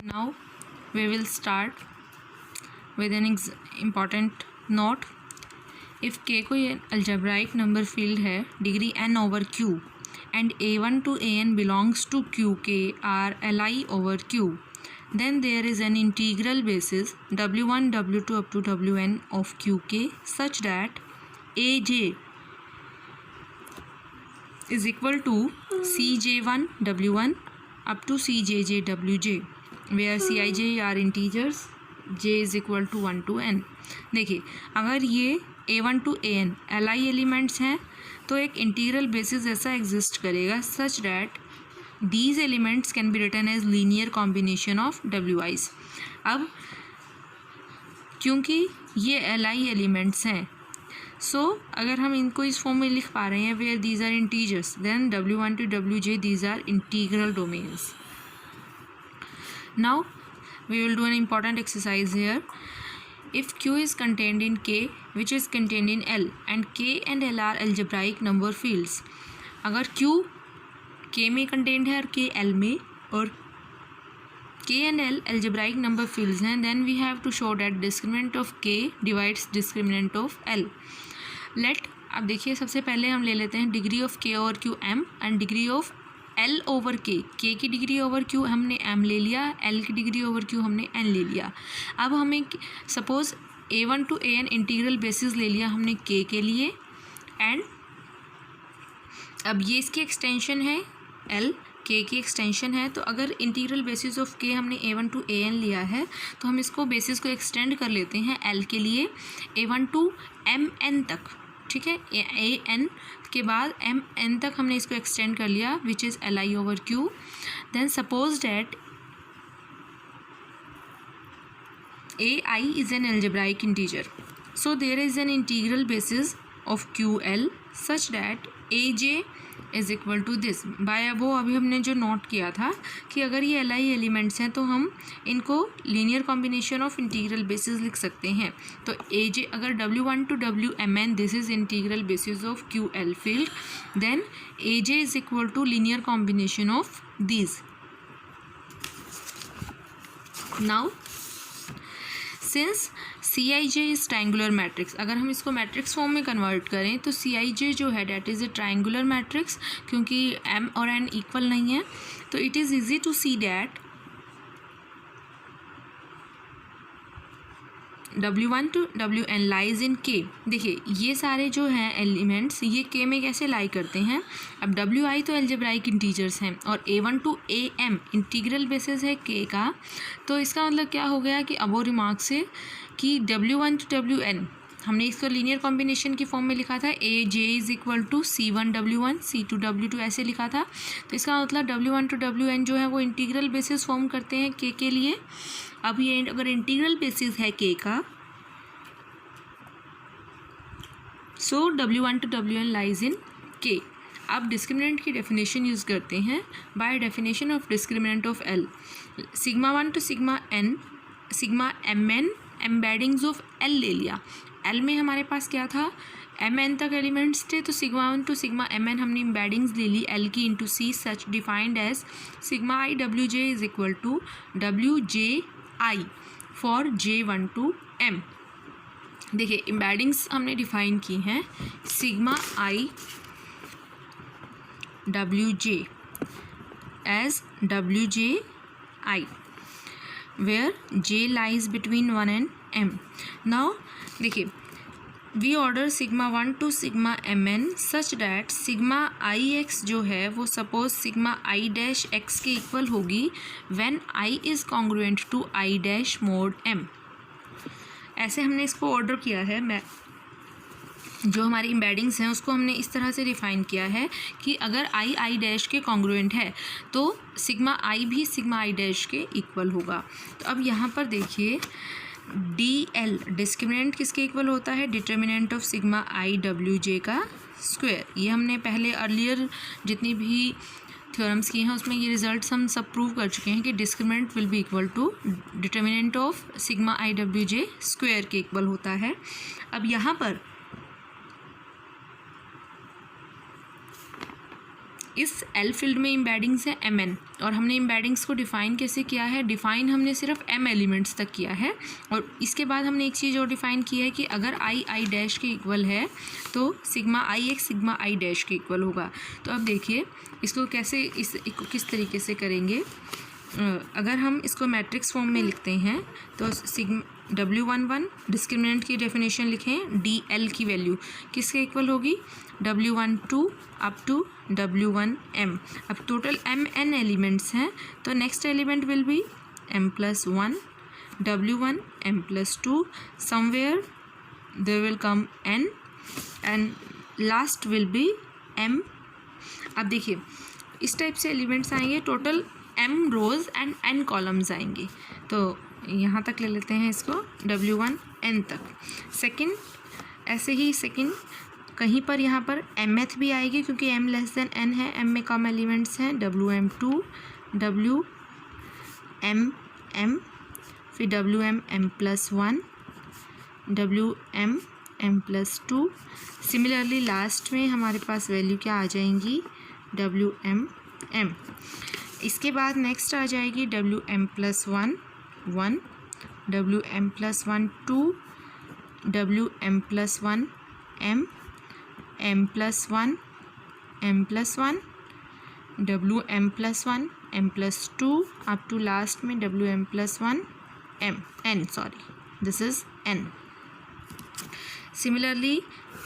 Now we will start with an important note. If K कोई algebraic number field है degree n over Q and A1 to AN belongs to QK are Li over Q, then there is an integral basis W1 W2 up to Wn of QK such that AJ is equal to Cj1 W1 up to Cjj Wj, where Cij are integers, j is equal to 1 to n. देखिए अगर ये A1 to AN Li elements हैं तो एक integral basis ऐसा exist करेगा such that these elements can be written as linear combination of Wi's. अब क्योंकि ये Li एलिमेंट्स हैं सो अगर हम इनको इस फॉर्म में लिख पा रहे हैं where these are integers then W1 to Wj these are integral domains. Now we will do an important exercise here. If Q is contained in K which is contained in L and K and L are algebraic number fields, अगर Q K में contained है और K L में और K and L algebraic number fields हैं, then we have to show that discriminant of K divides discriminant of L. Let अब देखिए सबसे पहले हम ले लेते हैं degree of K over Q M and degree of L over K. K की डिग्री ओवर Q हमने M ले लिया, L की डिग्री ओवर Q हमने N ले लिया. अब हमें suppose A1 to AN integral basis ले लिया हमने K के लिए एंड अब ये इसकी एक्सटेंशन है L, K की एक्सटेंशन है. तो अगर इंटीग्रल बेसिस ऑफ K हमने A1 to AN लिया है तो हम इसको बेसिस को एक्सटेंड कर लेते हैं L के लिए A1 to MN तक. ठीक है, AN के बाद MN तक हमने इसको एक्सटेंड कर लिया which is Li over Q. Then suppose that AI is an algebraic integer, so there is an integral basis of QL such that AJ is equal to this. बाय अबो अभी हमने जो नोट किया था कि अगर ये Li एलिमेंट्स हैं तो हम इनको linear combination of integral basis लिख सकते हैं. तो AJ अगर W1 to Wmn this is integral basis of QL field, then AJ is equal to linear combination of these. Now since Cij is triangular matrix, अगर हम इसको matrix form में convert करें तो Cij जो है that is a triangular matrix क्योंकि M और N इक्वल नहीं है. तो it is easy to see that W1 to Wn lies in K. देखिए ये सारे जो हैं एलिमेंट्स ये K में कैसे लाई करते हैं. अब Wi तो एल्जेब्राइक इंटीजर्स हैं और A1 to AM integral basis है K का. तो इसका मतलब क्या हो गया कि अबो रिमार्क से कि W1 to Wn हमने इसको लीनियर कॉम्बिनेशन की फॉर्म में लिखा था AJ is equal to C1 W1 C2 W2 ऐसे लिखा था. तो इसका मतलब W1 to Wn जो है वो इंटीग्रल बेसिस फॉर्म करते हैं K के लिए. अब ये अगर इंटीग्रल बेसिस है K का सो W1 to Wn lies in K. अब डिस्क्रिमिनेंट की डेफिनेशन यूज़ करते हैं by definition of discriminant of L. Sigma 1 to sigma N sigma Mn embeddings of L ले लिया. L में हमारे पास क्या था Mn तक एलिमेंट्स थे तो सिग्मा 1 to सिग्मा Mn हमने एम्बेडिंग्स ले ली L की into C such defined as sigma I Wj is equal to Wji for J1 to M. देखिए एम्बेडिंग्स हमने डिफाइन की हैं sigma I Wj as Wji where J lies between 1 and M. Now देखिए we order sigma 1 to sigma Mn such that sigma Ix जो है वो suppose sigma I dash x के equal होगी when I is congruent to I dash mod M. ऐसे हमने इसको order किया है. मैं जो हमारी एम्बेडिंग्स हैं उसको हमने इस तरह से डिफ़ाइन किया है कि अगर I डैश के कॉन्ग्रुएंट है तो सिग्मा I भी सिग्मा I डैश के इक्वल होगा. तो अब यहाँ पर देखिए DL डिस्क्रिमिनेंट किसके इक्वल होता है determinant of sigma I Wj का स्क्वायर. ये हमने पहले अर्लियर जितनी भी थ्योरम्स की हैं उसमें ये रिजल्ट्स हम सब प्रूव कर चुके हैं कि discriminant will be equal to determinant of sigma I Wj square के इक्वल होता है. अब यहाँ पर इस L फील्ड में इम्बेडिंग्स है mn, और हमने इम्बेडिंग्स को डिफ़ाइन कैसे किया है, डिफ़ाइन हमने सिर्फ m एलिमेंट्स तक किया है। और इसके बाद हमने एक चीज़ और डिफ़ाइन की है कि अगर i डैश के इक्वल है तो sigma i x sigma i dash के इक्वल होगा। तो अब देखिए इसको कैसे किस तरीके से करेंगे। अगर हम इसको मैट्रिक्स फॉर्म में लिखते हैं तो सिग्मा W11 डिस्क्रिमिनेंट की डेफिनेशन लिखें, DL की वैल्यू किसके इक्वल होगी, W12 अप टू W1m। अब टोटल mn एलिमेंट्स हैं, तो next element will be m+1 W1 m+2, somewhere there will come n and last will be m। अब देखिए इस टाइप से एलिमेंट्स आएंगे, total m rows and n columns आएंगे। तो यहाँ तक ले लेते हैं इसको W1 n तक। सेकंड ऐसे ही सेकंड कहीं पर यहाँ पर mth भी आएगी क्योंकि m लेस देन n है, m में कम एलिमेंट्स हैं, WM2 WMm, फिर WM m+1 WM m+2। Similarly last में हमारे पास वैल्यू क्या आ जाएंगी, WMm। इसके बाद नेक्स्ट आ जाएगी WM+1 1 WM+1 2 WM+1 m m+1 m+1 WM+1 m+2 up to last में WM+1 n, this is n। Similarly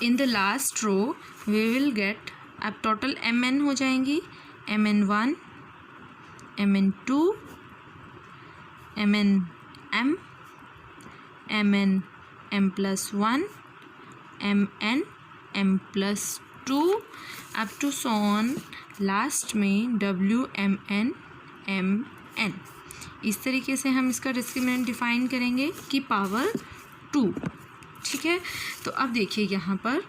in the last row we will get, अब total mn हो जाएंगी, mn1 mn2 mnm mn m+1 mn m+2 up to so on last में WMn mn। इस तरीके से हम इसका डिस्क्रिमिनेंट डिफाइन करेंगे कि पावर 2, ठीक है। तो अब देखिए यहाँ पर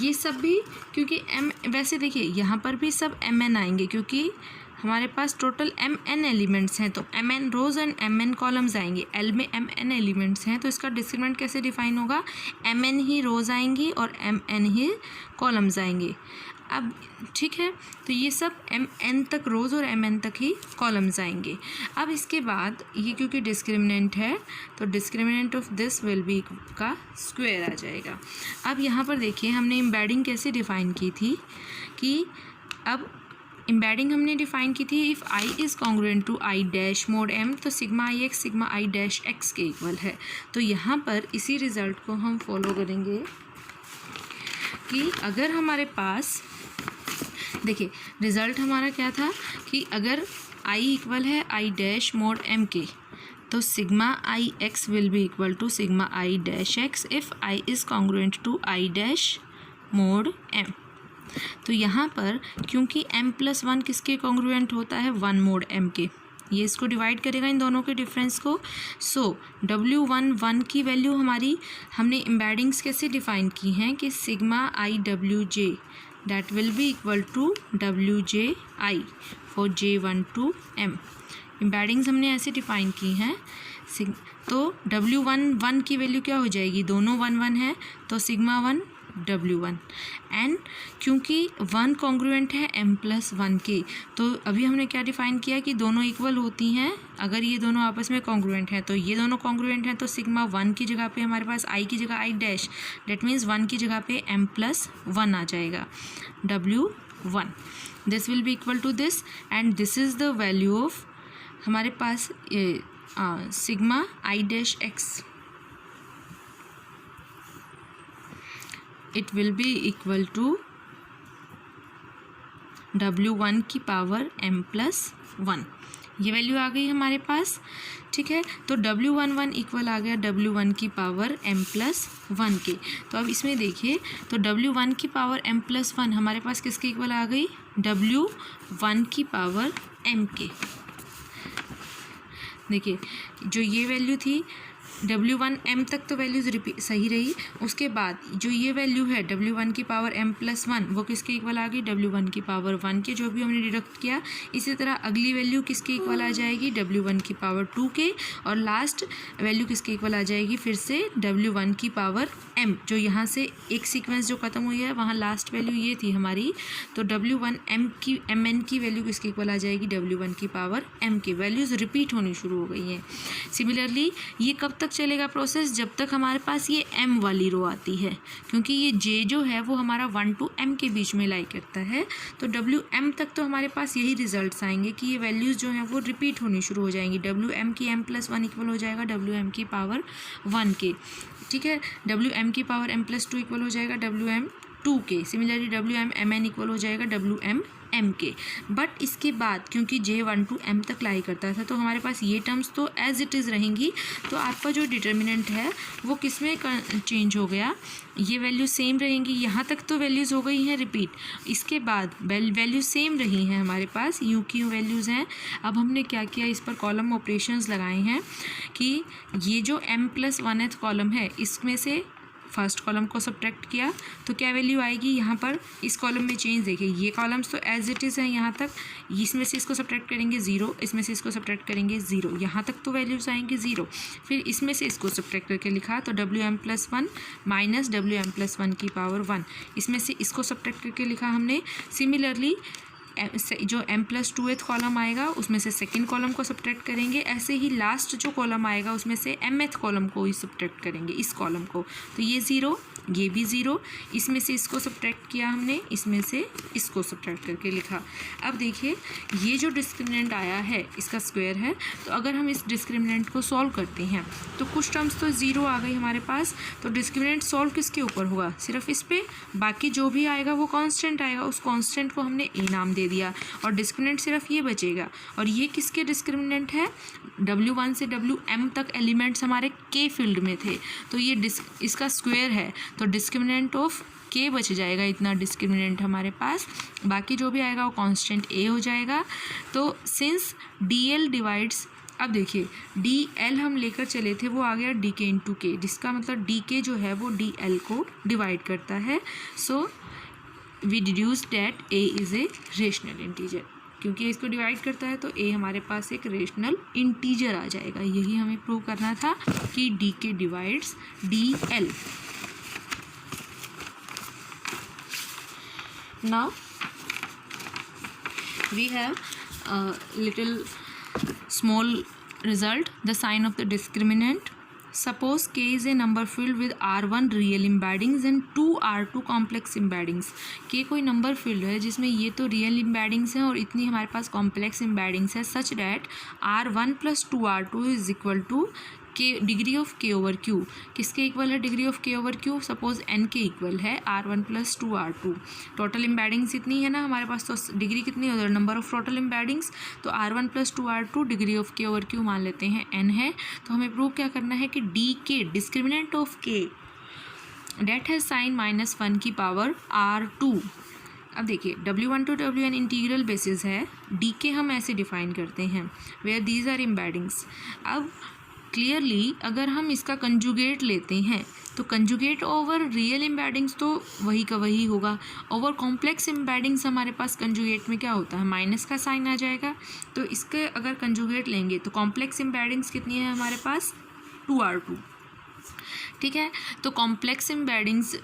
ये सब भी, क्योंकि वैसे देखिए यहाँ पर भी सब mn आएंगे क्योंकि हमारे पास टोटल mn एलिमेंट्स हैं, तो mn rows and mn columns आएंगे। L में mn एलिमेंट्स हैं तो इसका डिस्क्रिमिनेंट कैसे डिफाइन होगा, mn ही रोज आएंगी और mn ही कॉलम्स आएंगे। अब ठीक है, तो ये सब mn तक रोज़ और mn तक ही कॉलम्स आएंगे। अब इसके बाद ये क्योंकि डिस्क्रिमिनेंट है तो discriminant of this will B का स्क्वायर आ जाएगा। अब यहाँ पर देखिए हमने एम्बेडिंग कैसे डिफ़ाइन की थी कि अब एम्बेडिंग हमने डिफ़ाइन की थी if i is congruent to i dash mod m, तो sigma i x sigma i dash x के इक्वल है। तो यहाँ पर इसी रिज़ल्ट को हम फॉलो करेंगे कि अगर हमारे पास देखिए रिज़ल्ट हमारा क्या था कि अगर i इक्वल है i डैश मोड m के, तो sigma i x will be equal to sigma i dash x if i is congruent to i dash mod m। तो यहाँ पर क्योंकि m+1 किसके कॉन्ग्रुएंट होता है, 1 मोड m के, ये इसको डिवाइड करेगा इन दोनों के डिफरेंस को। सो W11 की वैल्यू हमारी हमने एम्बेडिंग्स कैसे डिफ़ाइन की हैं कि sigma i wj that will be equal to wj i for j12m। Embeddings हमने ऐसे डिफ़ाइन की हैं। तो W11 की वैल्यू क्या हो जाएगी, दोनों 1 1 है तो सिग्मा 1 W1 एंड क्योंकि 1 कॉन्ग्रुएंट है m+1 के, तो अभी हमने क्या डिफ़ाइन किया कि दोनों इक्वल होती हैं। अगर ये दोनों आपस में कॉन्ग्रुएंट हैं तो ये दोनों कॉन्ग्रुएंट हैं, तो सिग्मा 1 की जगह पे हमारे पास i की जगह i डैश, डेट मीन्स 1 की जगह पे m+1 आ जाएगा W1। This will be equal to this and this is the value of हमारे पास sigma i dash x। It will be equal to W1 की पावर m+1। ये वैल्यू आ गई हमारे पास, ठीक है। तो W11 इक्वल आ गया W1 की पावर m+1 के। तो अब इसमें देखिए तो W1 की पावर m+1 हमारे पास किसके इक्वल आ गई, W1 की पावर m के। देखिए जो ये वैल्यू थी W1 m तक तो वैल्यूज़ सही रही। उसके बाद जो ये वैल्यू है W1 की पावर m+1 वो किसके इक्वल आ गई, W1 की पावर 1 के, जो भी हमने डिडक्ट किया। इसी तरह अगली वैल्यू किसके इक्वल आ जाएगी, W1 की पावर 2 के, और लास्ट वैल्यू किसके इक्वल आ जाएगी, फिर से W1 की पावर m, जो यहाँ से एक सीक्वेंस जो ख़त्म हुई है वहाँ लास्ट वैल्यू ये थी हमारी, तो mn की वैल्यू किसके इक्वल आ जाएगी, W1 की पावर m के। वैल्यूज़ रिपीट होनी शुरू हो गई हैं। सिमिलरली ये कब तक चलेगा प्रोसेस, जब तक हमारे पास ये m वाली रो आती है, क्योंकि ये j जो है वो हमारा 1 to m के बीच में लाई करता है, तो Wm तक तो हमारे पास यही रिजल्ट्स आएंगे कि ये वैल्यूज़ जो हैं वो रिपीट होनी शुरू हो जाएंगी। Wm की m+1 इक्वल हो जाएगा Wm की पावर 1 के, ठीक है। Wm की पावर m+2 इक्वल हो जाएगा Wm2 के। सिमिलरली Wm इक्वल हो जाएगा Wm के। बट इसके बाद क्योंकि j 1 to m तक लाई करता था, तो हमारे पास ये टर्म्स तो एज इट इज़ रहेंगी। तो आपका जो डिटर्मिनेंट है वो किस में चेंज हो गया, ये वैल्यू सेम रहेंगी। यहाँ तक तो वैल्यूज़ हो गई हैं रिपीट, इसके बाद वैल्यू सेम रही हैं हमारे पास, यूँ की वैल्यूज़ हैं। अब हमने क्या किया, इस पर कॉलम ऑपरेशंस लगाए हैं कि ये जो m+1th कॉलम है इसमें से फर्स्ट कॉलम को सब्ट्रैक्ट किया तो क्या वैल्यू आएगी, यहाँ पर इस कॉलम में चेंज देखिए, ये कॉलम्स तो एज इट इज़ हैं यहाँ तक, इसमें से इसको सब्ट्रैक्ट करेंगे 0, इसमें से इसको सब्ट्रैक्ट करेंगे 0, यहाँ तक तो वैल्यूज़ आएंगी 0। फिर इसमें से इसको सब्ट्रैक्ट करके लिखा तो Wm+1 माइनस Wm+1 की पावर 1, इसमें से इसको सब्ट्रैक्ट करके लिखा हमने। सिमिलरली जो m+2th कॉलम आएगा उसमें से सेकंड कॉलम को सब्ट्रैक्ट करेंगे, ऐसे ही लास्ट जो कॉलम आएगा उसमें से mth कॉलम को ही सब्ट्रैक्ट करेंगे, इस कॉलम को। तो ये 0, ये भी 0, इसमें से इसको सब्ट्रैक्ट किया हमने, इसमें से इसको सब्ट्रैक्ट करके लिखा। अब देखिए ये जो डिस्क्रिमिनेंट आया है इसका स्क्वायर है, तो अगर हम इस डिस्क्रिमिनेंट को सॉल्व करते हैं तो कुछ टर्म्स तो 0 आ गई हमारे पास, तो डिस्क्रिमिनेंट सॉल्व किसके ऊपर होगा, सिर्फ इस पे, बाकी जो भी आएगा वो कांस्टेंट आएगा, उस कांस्टेंट को हमने ए नाम दे दिया और डिस्क्रिमिनेंट सिर्फ ये बचेगा। और ये किसके डिस्क्रिमिनेंट है, W1 से Wm तक एलिमेंट्स हमारे K फील्ड में थे, तो ये इसका स्क्वायर है, तो डिस्क्रिमिनेंट ऑफ K बच जाएगा, इतना डिस्क्रिमिनेंट हमारे पास, बाकी जो भी आएगा वो कांस्टेंट A हो जाएगा। तो सिंस DL डिवाइड्स, अब देखिए DL हम लेकर चले थे, वो आ गया DK इंटू K, जिसका मतलब DK जो है वो DL को डिवाइड करता है। So we deduce that A is a rational integer, क्योंकि इसको डिवाइड करता है तो A हमारे पास एक रेशनल इंटीजर आ जाएगा। यही हमें प्रूव करना था कि DK divides DL। Now we have little small result, the sign of the discriminant. Suppose K is a number filled with R1 real embeddings and 2 R2 complex embeddings. K कोई number field है जिसमें ये तो real embeddings हैं और इतनी हमारे पास complex embeddings है, such that R1 + 2R2 is equal to K degree of K over Q। किसके इक्वल है degree of K over Q, suppose N के इक्वल है R1 + 2R2। टोटल एम्बेडिंग्स इतनी है ना हमारे पास, तो डिग्री कितनी है, नंबर ऑफ टोटल एम्बेडिंग्स, तो R1 + 2R2 degree of K over Q मान लेते हैं N है। तो हमें प्रूव क्या करना है कि DK discriminant of K that has sign -1 की पावर R2। अब देखिए W1 to Wn integral basis है, DK हम ऐसे डिफाइन करते हैं वेयर दीज आर एम्बेडिंग्स। अब क्लियरली अगर हम इसका कंजुगेट लेते हैं तो कंजुगेट ओवर रियल एम्बेडिंग्स तो वही का वही होगा, ओवर कॉम्प्लेक्स एम्बेडिंग्स हमारे पास कंजुगेट में क्या होता है, माइनस का साइन आ जाएगा। तो इसके अगर कंजुगेट लेंगे तो कॉम्प्लेक्स एम्बेडिंग्स कितनी है हमारे पास, 2R2, ठीक है। तो complex embeddings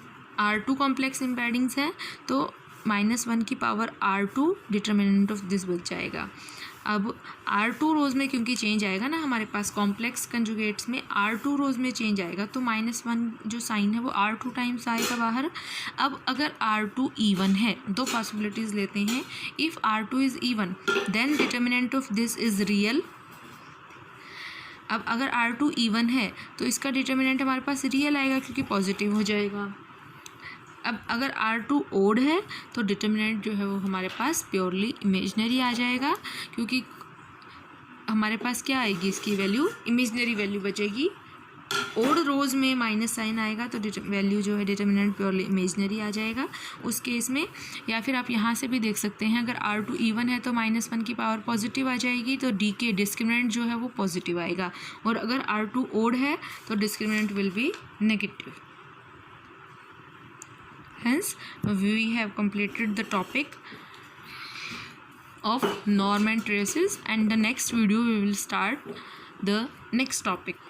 R2 complex embeddings है, तो -1 की power R2 determinant of this बच जाएगा। अब R2 रोज़ में क्योंकि चेंज आएगा ना हमारे पास, कॉम्प्लेक्स कंजुगेट्स में R2 रोज़ में चेंज आएगा, तो -1 जो साइन है वो R2 टाइम्स आएगा बाहर। अब अगर R2 इवन है, दो पॉसिबिलिटीज़ लेते हैं, if R2 is even then determinant of this is real. अब अगर R2 इवन है तो इसका डिटर्मिनेंट हमारे पास रियल आएगा क्योंकि पॉजिटिव हो जाएगा। अब अगर R2 ओड है तो डिटर्मिनेंट जो है वो हमारे पास प्योरली इमेजनरी आ जाएगा, क्योंकि हमारे पास क्या आएगी इसकी वैल्यू, इमेजनरी वैल्यू बचेगी ओड रोज में माइनस साइन आएगा तो वैल्यू जो है डिटर्मिनेंट प्योरली इमेजनरी आ जाएगा उस केस में। या फिर आप यहाँ से भी देख सकते हैं, अगर R2 इवन है तो -1 की पावर पॉजिटिव आ जाएगी, तो डी के डिस्क्रिमिनेंट जो है वो पॉजिटिव आएगा, और अगर R2 ओड है तो discriminant will B negative. Hence, we have completed the topic of norm and traces, and the next video we will start the next topic.